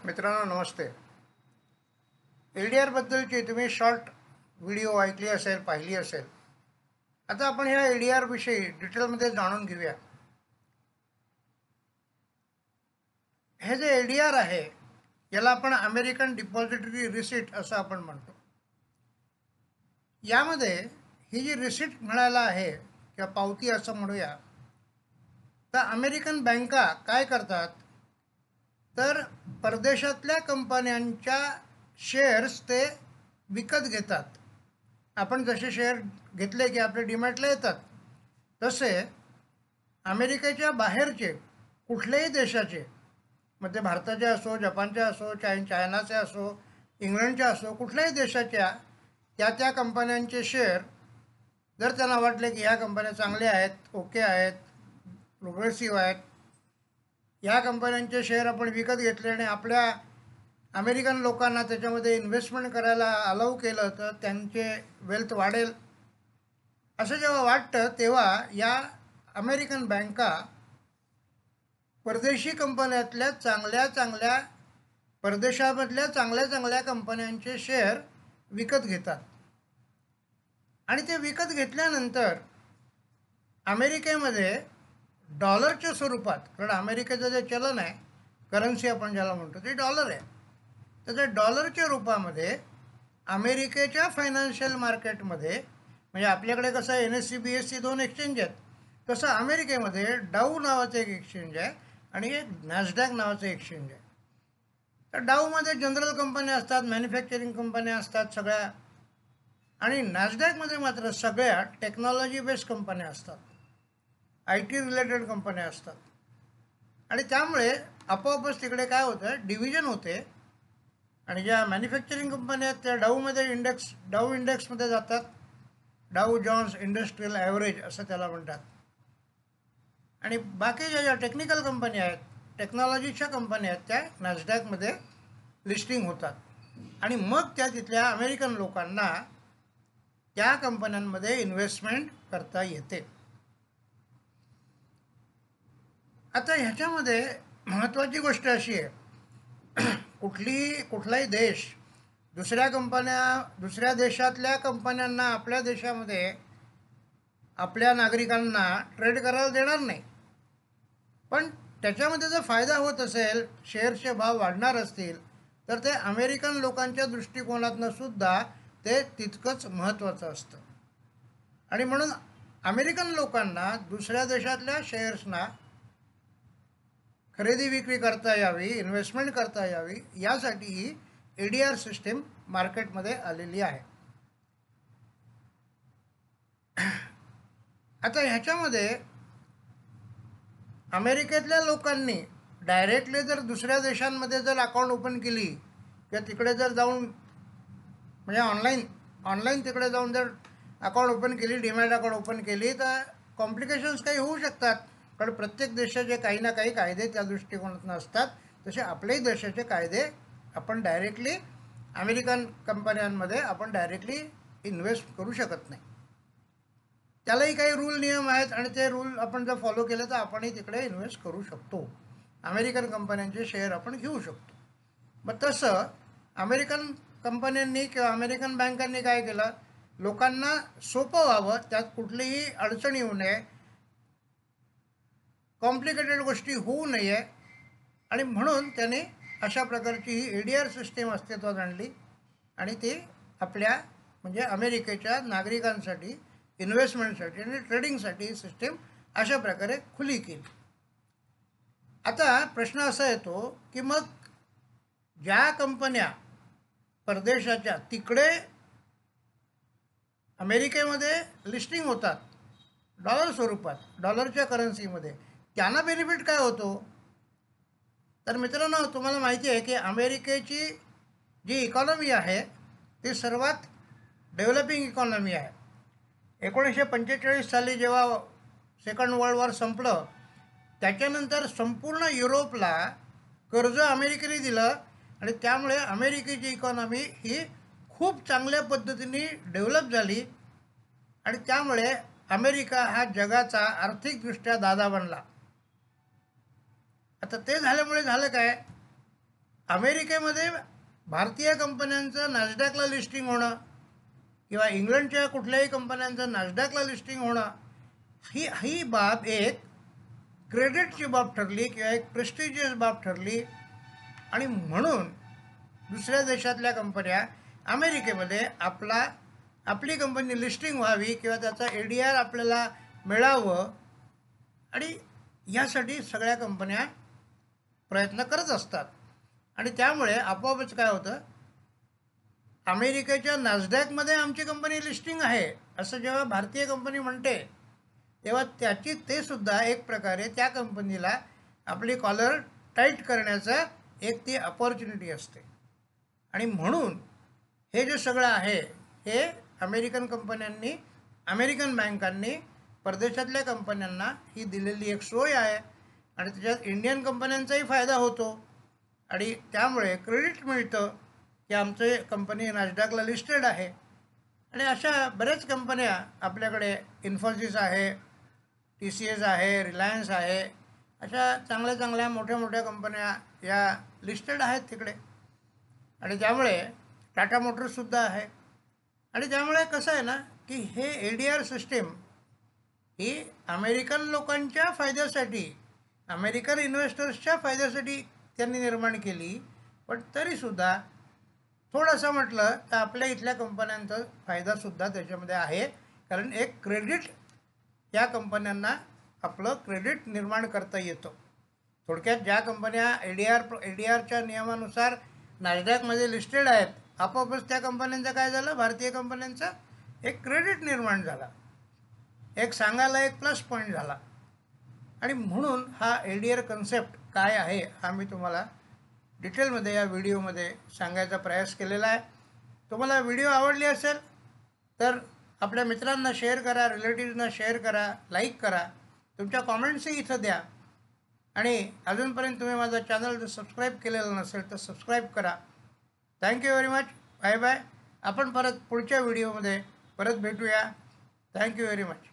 मित्रांनो नमस्ते. LDR बद्दलची तुम्ही शॉर्ट व्हिडिओ ऐकली असेल, पाहिली असेल. आता आपण ह्या LDR विषयी डिटेलमध्ये जाणून घेऊया. हे जे LDR आहे याला आपण अमेरिकन डिपॉझिटरी रिसीट असं आपण म्हणतो. यामध्ये ही जी रिसीट म्हणायला आहे किंवा पावती असं म्हणूया, तर अमेरिकन बँका काय करतात, तर परदेशातल्या कंपन्यांच्या शेअर्स ते विकत घेतात. आपण जसे शेअर घेतले की आपले डीमॅटला येतात, तसे अमेरिकेच्या बाहेरचे कुठल्याही देशाचे, म्हणजे भारताचे असो, जपानचे असो, चायनाचे असो, इंग्लंडचे असो, कुठल्याही देशाच्या त्या कंपन्यांचे शेअर जर त्यांना वाटले की ह्या कंपन्या चांगल्या आहेत, ओके आहेत, प्रोग्रेसिव्ह आहेत, ह्या कंपन्यांचे शेअर आपण विकत घेतले आणि आपल्या अमेरिकन लोकांना त्याच्यामध्ये इन्व्हेस्टमेंट करायला अलाउ केलं तर त्यांचे वेल्थ वाढेल असं जेव्हा वाटतं, तेव्हा या अमेरिकन बँका परदेशी कंपन्यातल्या परदेशामधल्या चांगल्या चांगल्या कंपन्यांचे शेअर विकत घेतात. आणि ते विकत घेतल्यानंतर अमेरिकेमध्ये डॉलरच्या स्वरूपात, कारण अमेरिकेचं जे चलन आहे, करन्सी आपण ज्याला म्हणतो, ते डॉलर आहे, तर त्या डॉलरच्या रूपामध्ये अमेरिकेच्या फायनान्शियल मार्केटमध्ये, म्हणजे आपल्याकडे कसं NSE BSE दोन एक्सचेंज आहेत, तसं अमेरिकेमध्ये डाऊ नावाचं एक एक्सचेंज आहे आणि एक नॅसडॅक नावाचं एक्सचेंज आहे. तर डाऊमध्ये जनरल कंपन्या असतात, मॅन्युफॅक्चरिंग कंपन्या असतात सगळ्या, आणि नॅसडॅकमध्ये मात्र सगळ्या टेक्नॉलॉजी बेस्ड कंपन्या असतात, IT रिलेटेड कंपन्या असतात. आणि त्यामुळे आपोआपच तिकडे काय होतं, डिव्हिजन होते, आणि ज्या मॅन्युफॅक्चरिंग कंपन्या आहेत त्या डाऊ इंडेक्समध्ये जातात. डाऊ जॉन्स इंडस्ट्रियल ॲव्हरेज असं त्याला म्हणतात. आणि बाकीच्या ज्या टेक्निकल कंपन्या आहेत, टेक्नॉलॉजीच्या कंपन्या आहेत, त्या नॅसडॅकमध्ये लिस्टिंग होतात. आणि मग त्या तिथल्या अमेरिकन लोकांना त्या कंपन्यांमध्ये इन्व्हेस्टमेंट करता येते. आता ह्याच्यामध्ये महत्त्वाची गोष्ट अशी आहे, कुठलाही देश दुसऱ्या देशातल्या कंपन्यांना आपल्या देशामध्ये आपल्या नागरिकांना ट्रेड करायला देणार नाही. पण त्याच्यामध्ये जर फायदा होत असेल, शेअरचे भाव वाढणार असतील, तर ते अमेरिकन लोकांच्या दृष्टिकोनातनं सुद्धा ते तितकंच महत्त्वाचं असतं. आणि म्हणून अमेरिकन लोकांना दुसऱ्या देशातल्या शेअर्सना खरेदी विक्री करता यावी, इन्व्हेस्टमेंट करता यावी, यासाठी ही LDR सिस्टीम मार्केटमध्ये आलेली आहे. आता ह्याच्यामध्ये अमेरिकेतल्या लोकांनी डायरेक्टली जर दुसऱ्या देशांमध्ये जर अकाउंट ओपन केली किंवा तिकडे जर जाऊन, म्हणजे ऑनलाईन तिकडे जाऊन जर अकाउंट ओपन केली, डीमॅट अकाउंट ओपन केली, तर कॉम्प्लिकेशन्स काही होऊ शकतात. कारण प्रत्येक देशाचे काही ना काही कायदे त्या दृष्टिकोनातून असतात. तसे आपल्याही देशाचे कायदे आपण डायरेक्टली अमेरिकन कंपन्यांमध्ये आपण डायरेक्टली इन्व्हेस्ट करू शकत नाही. त्यालाही काही रूल नियम आहेत आणि ते रूल आपण जर फॉलो केले तर आपणही तिकडे इन्व्हेस्ट करू शकतो, अमेरिकन कंपन्यांचे शेअर आपण घेऊ शकतो. मग तसं अमेरिकन कंपन्यांनी किंवा अमेरिकन बँकांनी काय केलं, लोकांना सोपं व्हावं, त्यात कुठलीही अडचण येऊ नये, कॉम्प्लिकेटेड गोष्टी होऊ नये, आणि म्हणून त्यांनी अशा प्रकारची ही LDR सिस्टीम अस्तित्वात आणली आणि ती आपल्या म्हणजे अमेरिकेच्या नागरिकांसाठी इन्व्हेस्टमेंटसाठी आणि ट्रेडिंगसाठी ही सिस्टीम अशा प्रकारे खुली केली. आता प्रश्न असा येतो की मग ज्या कंपन्या परदेशाच्या तिकडे अमेरिकेमध्ये लिस्टिंग होतात डॉलर स्वरूपात, डॉलरच्या करन्सीमध्ये, त्यांना बेनिफिट काय होतो? तर मित्रांनो, तुम्हाला माहिती आहे की अमेरिकेची जी इकॉनॉमी आहे ती सर्वात डेव्हलपिंग इकॉनॉमी आहे. 1945 साली जेव्हा सेकंड वर्ल्ड वॉर संपलं, त्याच्यानंतर संपूर्ण युरोपला कर्ज अमेरिकेने दिलं आणि त्यामुळे अमेरिकेची इकॉनॉमी ही खूप चांगल्या पद्धतीने डेव्हलप झाली आणि त्यामुळे अमेरिका हा जगाचा आर्थिकदृष्ट्या दादा बनला. आता ते झाल्यामुळे झालं काय, अमेरिकेमध्ये भारतीय कंपन्यांचं नॅसडॅकला लिस्टिंग होणं किंवा इंग्लंडच्या कुठल्याही कंपन्यांचं नॅसडॅकला लिस्टिंग होणं ही ही बाब एक क्रेडिटची बाब ठरली किंवा एक प्रेस्टिजियस बाब ठरली आणि म्हणून दुसऱ्या देशातल्या कंपन्या अमेरिकेमध्ये आपली कंपनी लिस्टिंग व्हावी किंवा त्याचा ADR आपल्याला मिळावं आणि यासाठी सगळ्या कंपन्या प्रयत्न करत असतात आणि त्यामुळे आपोआपच काय होतं, अमेरिकेच्या नॅसडॅकमध्ये आमची कंपनी लिस्टिंग आहे असं जेव्हा भारतीय कंपनी म्हणते तेव्हा ते सुद्धा एक प्रकारे त्या कंपनीला आपली कॉलर टाईट करण्याचं एक ती अपॉर्च्युनिटी असते. आणि म्हणून हे जे सगळं आहे हे अमेरिकन बँकांनी परदेशातल्या कंपन्यांना ही दिलेली एक सोय आहे आणि त्याच्यात इंडियन कंपन्यांचाही फायदा होतो आणि त्यामुळे क्रेडिट मिळतं की आमचे कंपनी नॅसडॅकला लिस्टेड आहे. आणि अशा बऱ्याच कंपन्या आपल्याकडे इन्फोसिस आहे, TCS आहे, रिलायन्स आहे, अशा चांगल्या चांगल्या मोठ्या मोठ्या कंपन्या या लिस्टेड आहेत तिकडे. आणि त्यामुळे टाटा मोटर्ससुद्धा आहे. आणि त्यामुळे कसं आहे ना की हे ADR सिस्टीम ही अमेरिकन लोकांच्या फायद्यासाठी, अमेरिकन इन्व्हेस्टर्सच्या फायद्यासाठी त्यांनी निर्माण केली. पण तरीसुद्धा थोडंसं म्हटलं तर आपल्या इथल्या कंपन्यांचा फायदासुद्धा त्याच्यामध्ये आहे. कारण एक क्रेडिट या कंपन्यांना आपलं क्रेडिट निर्माण करता येतं. थोडक्यात ज्या कंपन्या ADRच्या नियमानुसार नॅसडॅकमध्ये लिस्टेड आहेत, आपोआपच त्या कंपन्यांचं काय झालं, भारतीय कंपन्यांचा एक क्रेडिट निर्माण झाला, एक सांगायला एक प्लस पॉईंट झाला. आणि म्हणून हा ADR कन्सेप्ट काय आहे हा मी तुम्हाला डिटेलमध्ये या व्हिडिओमध्ये सांगायचा प्रयास केलेला आहे. तुम्हाला व्हिडिओ आवडली असेल तर आपल्या मित्रांना शेअर करा, रिलेटिव्सना शेअर करा, लाईक करा, तुमच्या कॉमेंट्सही इथं द्या. आणि अजूनपर्यंत तुम्ही माझा चॅनल जर सबस्क्राईब केलेलं नसेल तर सबस्क्राईब करा. Thank you very much. Bye bye. आपण परत पुढच्या व्हिडिओमध्ये परत भेटूया. Thank you very much.